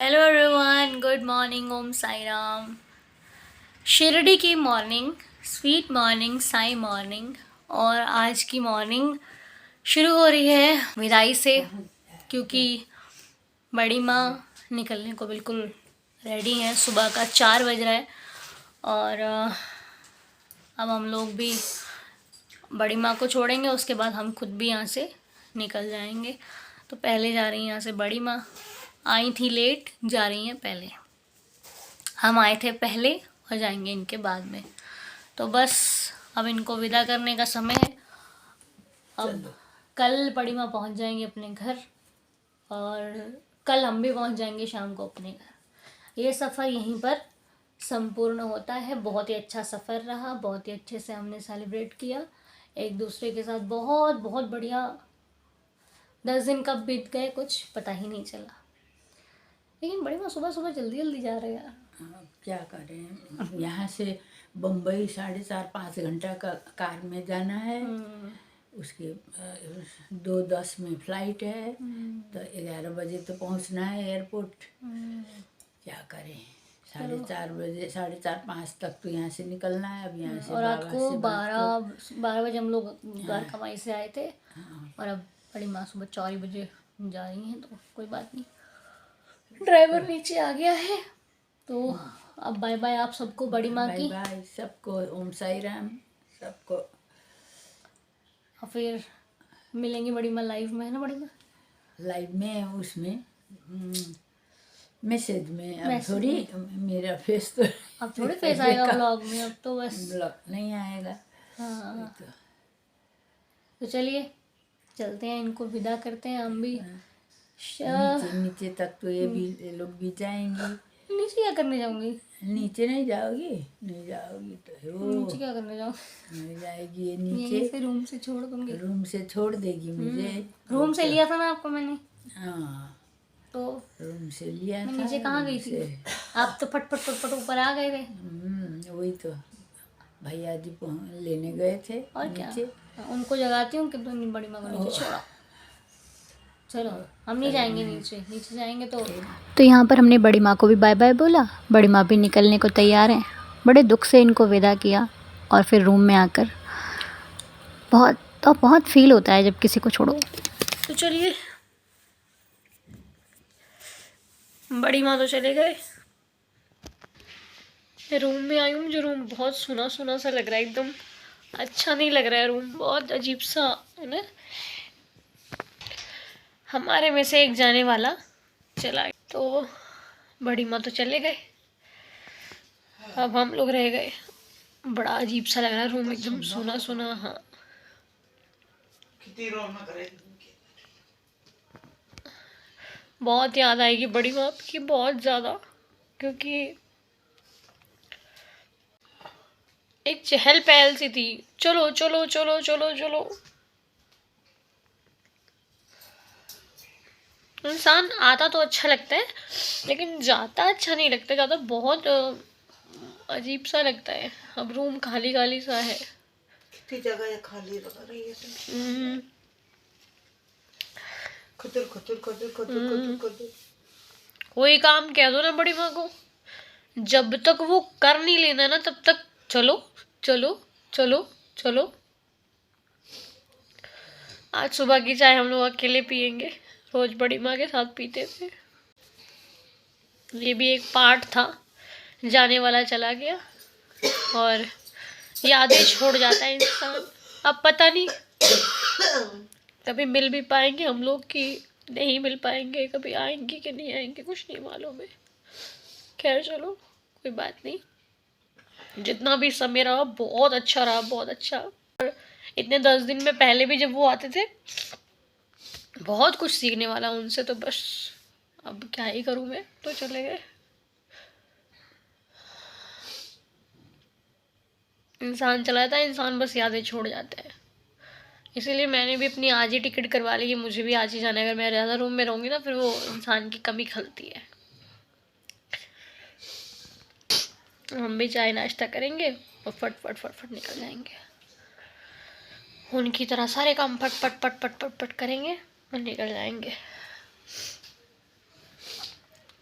Hello everyone, good morning, ओम साई राम। शिरडी की morning, sweet morning, Sai morning. और आज की मॉर्निंग शुरू हो रही है विदाई से, क्योंकि बड़ी माँ निकलने को बिल्कुल रेडी हैं। सुबह का 4 बज रहा है और अब हम लोग भी बड़ी माँ को छोड़ेंगे, उसके बाद हम खुद भी यहाँ से निकल जाएंगे। तो पहले जा रही हैं यहाँ से बड़ी माँ, आई थी लेट, जा रही हैं पहले। हम आए थे पहले और जाएंगे इनके बाद में। तो बस अब इनको विदा करने का समय है। अब कल बड़ी माँ पहुँच जाएंगे अपने घर और कल हम भी पहुँच जाएंगे शाम को अपने घर। ये सफ़र यहीं पर संपूर्ण होता है। बहुत ही अच्छा सफ़र रहा, बहुत ही अच्छे से हमने सेलिब्रेट किया एक दूसरे के साथ। बहुत बहुत बढ़िया। 10 दिन कब बीत गए कुछ पता ही नहीं चला। लेकिन बड़ी माँ सुबह सुबह जल्दी जल्दी जा रहे हैं यार। अब क्या करें, यहाँ से बम्बई 4.5-5 घंटा का कार में जाना है। उसके 2:10 में फ्लाइट है, तो 11 बजे तो पहुँचना है एयरपोर्ट। क्या करें, 4:30 बजे 4:30-5 तक तो यहाँ से निकलना है। अब यहाँ से और रात बाबा को से बात 12 बजे हम लोग घर कमाई से आए थे और अब बड़ी माँ सुबह 4 बजे जा रही हैं। तो कोई बात नहीं, ड्राइवर नीचे आ गया है। तो अब बाय बाय आप सबको, बड़ी माँ बाय की। बाय सबको, ओम साई राम सबको। और फिर मिलेंगे बड़ी माँ लाइव में, है ना बड़ी माँ? लाइव में, उसमें मैसेज में। अब मैसेज थोड़ी में। मेरा फेस तो अब थोड़ी फेस आएगा व्लॉग में, अब तो बस ब्लॉग नहीं आएगा। हाँ। तो तो चलिए चलते हैं, इनको विदा करते हैं हम भी। नीचे नीचे तक तो ये लोग भी जाएंगी। नीचे क्या करने जाऊंगी? नीचे नहीं जाओगी? नहीं जाओगी तो वो नीचे क्या करने जाऊँ? नहीं जाएगी ये यहीं नीचे। से रूम से छोड़ दूंगी। रूम से छोड़ देगी मुझे। रूम से लिया था ना आपको मैंने, हाँ, तो रूम से लिया मैं था। नीचे कहाँ गई थी? आप तो फट फट फट फट ऊपर आ गए थे। वही तो भैया जी लेने गए थे और नीचे। क्या, उनको जगाती हूँ कि तुम बड़ी माँ को नीचे छोड़ो। चलो हम नहीं जाएंगे नीचे, नीचे जाएंगे तो यहाँ पर हमने बड़ी माँ को भी बाय बाय बोला। बड़ी माँ भी निकलने को तैयार हैं। बड़े दुख से इनको विदा किया और फिर रूम में आकर बहुत फील होता है जब किसी को छोड़ो। तो चलिए, बड़ी माँ तो चले गए। रूम में आई हूँ, मुझे रूम बहुत सुना सुना सा लग रहा है, एकदम अच्छा नहीं लग रहा है रूम, बहुत अजीब सा है ना। हमारे में से एक जाने वाला चला गया, तो बड़ी माँ तो चले गए, अब हम लोग रह गए। बड़ा अजीब सा लग रहा है रूम, एकदम सुना सुना। हाँ, बहुत याद आएगी बड़ी माँ की, बहुत ज़्यादा, क्योंकि एक चहल पहल सी थी, चलो चलो चलो चलो चलो। इंसान आता तो अच्छा लगता है, लेकिन जाता अच्छा नहीं लगता, ज़्यादा बहुत अजीब सा लगता है। अब रूम खाली खाली सा है, कितनी जगह खाली लग रही है। खुदर खुदर खुदर खुदर खुदर खुदर। कोई काम कह दो ना बड़ी माँ को, जब तक वो कर नहीं लेना ना तब तक चलो चलो चलो चलो। आज सुबह की चाय हम लोग अकेले पियेंगे, रोज बड़ी माँ के साथ पीते थे। ये भी एक पार्ट था, जाने वाला चला गया और यादें छोड़ जाता है इंसान। अब पता नहीं कभी मिल भी पाएंगे हम लोग कि नहीं मिल पाएंगे, कभी आएंगी कि नहीं आएंगे, कुछ नहीं मालूम है। खैर चलो, कोई बात नहीं, जितना भी समय रहा बहुत अच्छा रहा, बहुत अच्छा। और इतने 10 दिन में पहले भी जब वो आते थे, बहुत कुछ सीखने वाला उनसे, तो बस अब क्या ही करूँ मैं, तो चले गए। इंसान चला जाता है, इंसान बस यादें छोड़ जाता है। इसीलिए मैंने भी अपनी आज ही टिकट करवा ली कि मुझे भी आज ही जाना है। अगर मैं ज़्यादा रूम में रहूँगी ना, फिर वो इंसान की कमी खलती है। हम भी चाय नाश्ता करेंगे और फट फट फट फट निकल जाएंगे। उनकी तरह सारे काम फट फट फट फट फट फट करेंगे और निकल जाएंगे।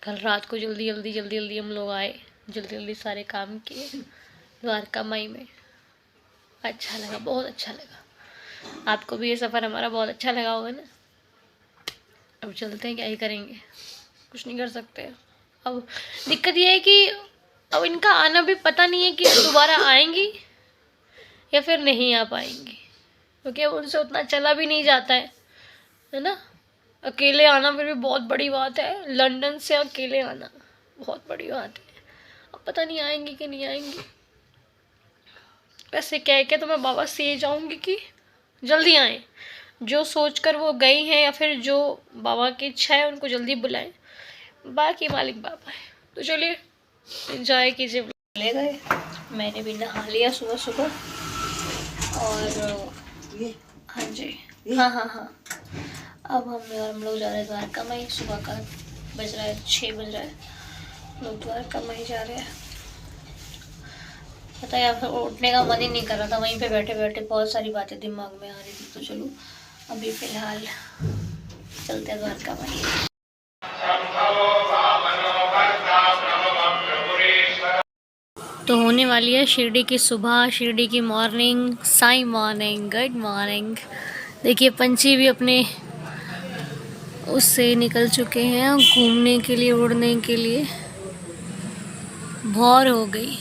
कल रात को जल्दी हम लोग आए, जल्दी सारे काम किए द्वारका माई में। अच्छा लगा, बहुत अच्छा लगा। आपको भी ये सफ़र हमारा बहुत अच्छा लगा होगा ना। अब चलते हैं, क्या ही करेंगे, कुछ नहीं कर सकते। अब दिक्कत ये है कि अब इनका आना भी पता नहीं है कि दोबारा आएंगी या फिर नहीं आ पाएंगी, क्योंकि अब उनसे उतना चला भी नहीं जाता है ना। अकेले आना फिर भी बहुत बड़ी बात है, लंदन से अकेले आना बहुत बड़ी बात है। अब पता नहीं आएंगी कि नहीं आएंगी। वैसे कह के तो मैं बाबा से ये जाऊँगी कि जल्दी आएँ, जो सोचकर वो गई हैं या फिर जो बाबा की इच्छा है उनको जल्दी बुलाएं। बाकी मालिक बाबा है। तो चलिए एंजॉय कीजिए। ले गए, मैंने भी नहा लिया सुबह सुबह और हाँ जी, हाँ। अब हम लोग जा रहे हैं द्वारका माई। सुबह का बज रहा है 6 बज रहा है, लोग द्वारका माई जा रहे हैं। पता है यार, उठने का मन ही नहीं कर रहा था, वहीं पे बैठे बैठे बहुत सारी बातें दिमाग में आ रही थी। तो चलो अभी फ़िलहाल चलते हैं द्वारका माई। तो होने वाली है शिरडी की सुबह, शिरडी की morning, Sai morning, good morning. देखिए पंछी भी अपने उससे निकल चुके हैं घूमने के लिए, उड़ने के लिए। भोर हो गई,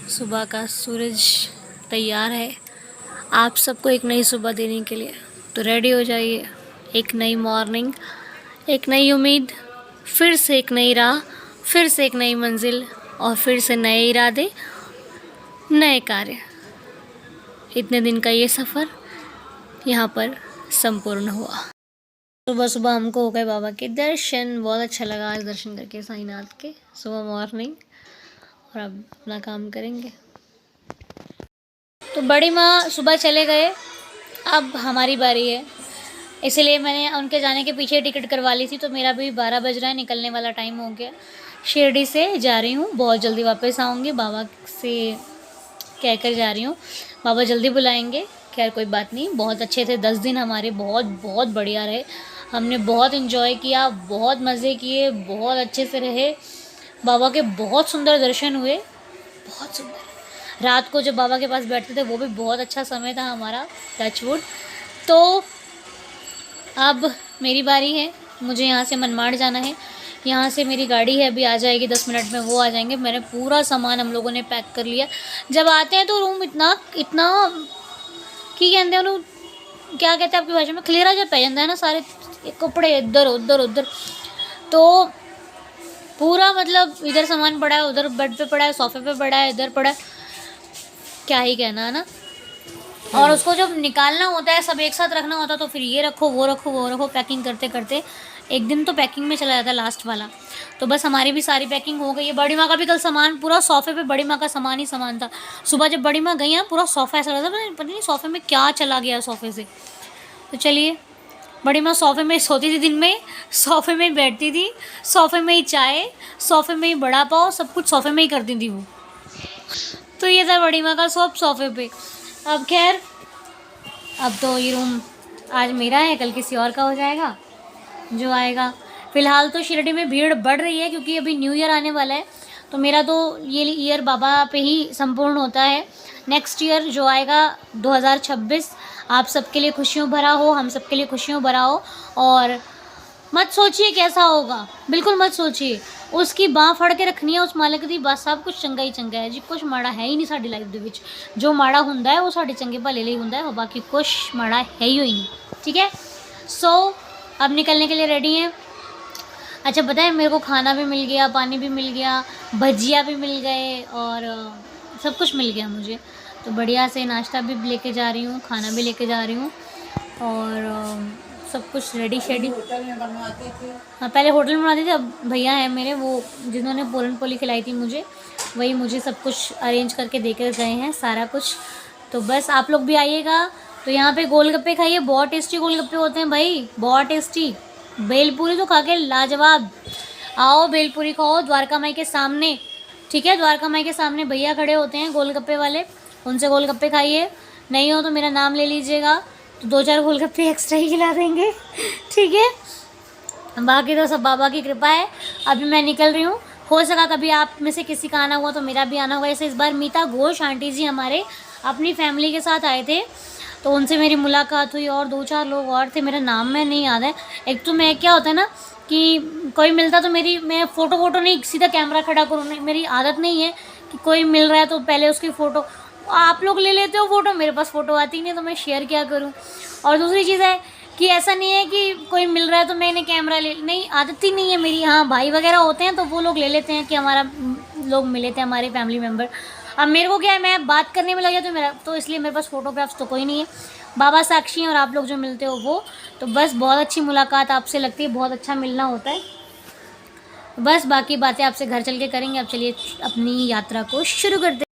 सुबह का सूरज तैयार है आप सबको एक नई सुबह देने के लिए। तो रेडी हो जाइए, एक नई मॉर्निंग, एक नई उम्मीद, फिर से एक नई राह, फिर से एक नई मंजिल और फिर से नए इरादे, नए कार्य। इतने दिन का ये सफ़र यहाँ पर संपूर्ण हुआ। सुबह सुबह हमको हो गए बाबा के दर्शन, बहुत अच्छा लगा आज दर्शन करके साईनाथ के सुबह मॉर्निंग। और अब अपना काम करेंगे। तो बड़ी माँ सुबह चले गए, अब हमारी बारी है, इसलिए मैंने उनके जाने के पीछे टिकट करवा ली थी। तो मेरा भी 12 बज रहा है, निकलने वाला टाइम हो गया। शिरडी से जा रही हूँ, बहुत जल्दी वापस आऊँगी। बाबा से कह कर जा रही हूँ, बाबा जल्दी बुलाएंगे। खैर कोई बात नहीं, बहुत अच्छे थे 10 दिन हमारे, बहुत बहुत बढ़िया रहे। हमने बहुत इन्जॉय किया, बहुत मज़े किए, बहुत अच्छे से रहे। बाबा के बहुत सुंदर दर्शन हुए, बहुत सुंदर। रात को जब बाबा के पास बैठते थे वो भी बहुत अच्छा समय था हमारा, टचवुड। तो अब मेरी बारी है, मुझे यहाँ से मनमाड़ जाना है। यहाँ से मेरी गाड़ी है, अभी आ जाएगी 10 मिनट में, वो आ जाएंगे। मैंने पूरा सामान हम लोगों ने पैक कर लिया। जब आते हैं तो रूम इतना की कहते हैं उन्होंने, क्या कहते हैं आपकी भाषा में, खलेरा जब पै जाता है ना, सारे कपड़े इधर उधर। तो पूरा मतलब इधर सामान पड़ा है, उधर बेड पे पड़ा है, सोफे पे पड़ा है, इधर पड़ा है, क्या ही कहना है ना। और उसको जब निकालना होता है, सब एक साथ रखना होता है, तो फिर ये रखो वो रखो, पैकिंग करते करते एक दिन तो पैकिंग में चला जाता है लास्ट वाला। तो बस हमारी भी सारी पैकिंग हो गई है। बड़ी माँ का भी कल सामान पूरा सोफे पे, बड़ी माँ का सामान ही सामान था। सुबह जब बड़ी माँ गई हैं, पूरा सोफ़ा ऐसा लगा था, पता नहीं सोफे में क्या चला गया सोफे से। तो चलिए, बड़ी माँ सोफे में सोती थी, दिन में सोफे में ही बैठती थी, सोफे में ही चाय, सोफे में ही बड़ा पाव, सब कुछ सोफे में ही करती थी वो। तो ये था बड़ी माँ का सब सोफे पे। अब खैर, अब तो ये रूम आज मेरा है, कल किसी और का हो जाएगा जो आएगा। फ़िलहाल तो शिरडी में भीड़ बढ़ रही है क्योंकि अभी न्यू ईयर आने वाला है। तो मेरा तो ये ईयर बाबा पे ही संपूर्ण होता है। नेक्स्ट ईयर जो आएगा 2026 आप सबके लिए खुशियों भरा हो, हम सबके लिए खुशियों भरा हो। और मत सोचिए कैसा होगा, बिल्कुल मत सोचिए। उसकी बाँह फड़ के रखनी है उस मालिक दी, बस सब कुछ चंगा ही चंगा है जी। कुछ माड़ा है ही नहीं साडी लाइफ दे विच। जो माड़ा हुंदा है वो साडे चंगे भले लिए हुंदा है, बाकी कुछ माड़ा है ही नहीं, ठीक है। सो अब निकलने के लिए रेडी हैं। अच्छा पता है, मेरे को खाना भी मिल गया, पानी भी मिल गया, भजिया भी मिल गए और सब कुछ मिल गया मुझे। तो बढ़िया से नाश्ता भी लेके जा रही हूँ, खाना भी लेके जा रही हूँ और सब कुछ रेडी शेडी। हाँ पहले होटल में बनाती थी, अब भैया है मेरे वो जिन्होंने पोलन पोली खिलाई थी मुझे, वही मुझे सब कुछ अरेंज करके दे कर गए हैं सारा कुछ। तो बस आप लोग भी आइएगा। तो यहाँ पे गोलगप्पे खाइए, बहुत टेस्टी गोलगप्पे होते हैं भाई, बहुत टेस्टी। भेलपूरी तो खा के लाजवाब। आओ भेलपूरी खाओ द्वारका माई के सामने, ठीक है। द्वारका माई के सामने भैया खड़े होते हैं गोलगप्पे वाले, उनसे गोलगप्पे खाइए। नहीं हो तो मेरा नाम ले लीजिएगा, तो 2-4 गोलगप्पे एक्स्ट्रा ही खिला देंगे, ठीक है। बाकी तो सब बाबा की कृपा है। अभी मैं निकल रही हूँ, हो सका कभी आप में से किसी का आना हुआ तो मेरा भी आना हुआ। जैसे इस बार मीता घोष आंटी जी हमारे अपनी फैमिली के साथ आए थे, तो उनसे मेरी मुलाकात हुई और 2-4 लोग और थे, मेरा नाम में नहीं याद है। एक तो मैं क्या होता है ना कि कोई मिलता तो मैं फ़ोटो नहीं सीधा कैमरा खड़ा करूँ, नहीं, मेरी आदत नहीं है कि कोई मिल रहा है तो पहले उसकी फ़ोटो, आप लोग ले लेते हो फ़ोटो, मेरे पास फ़ोटो आती नहीं तो मैं शेयर क्या करूँ। और दूसरी चीज़ है कि ऐसा नहीं है कि कोई मिल रहा है तो मैंने कैमरा ले, नहीं, आदत ही नहीं है मेरी। हाँ, भाई वगैरह होते हैं तो वो लोग ले लेते हैं कि हमारा लोग मिले थे, हमारे फैमिली मेम्बर। अब मेरे को क्या है, मैं बात करने में लग जाती हूँ मेरा, तो इसलिए मेरे पास फ़ोटोग्राफ्स तो कोई नहीं है। बाबा साक्षी हैं और आप लोग जो मिलते हो वो, तो बस बहुत अच्छी मुलाकात आपसे लगती है, बहुत अच्छा मिलना होता है। बस बाकी बातें आपसे घर चल के करेंगे। अब चलिए अपनी यात्रा को शुरू करते हैं।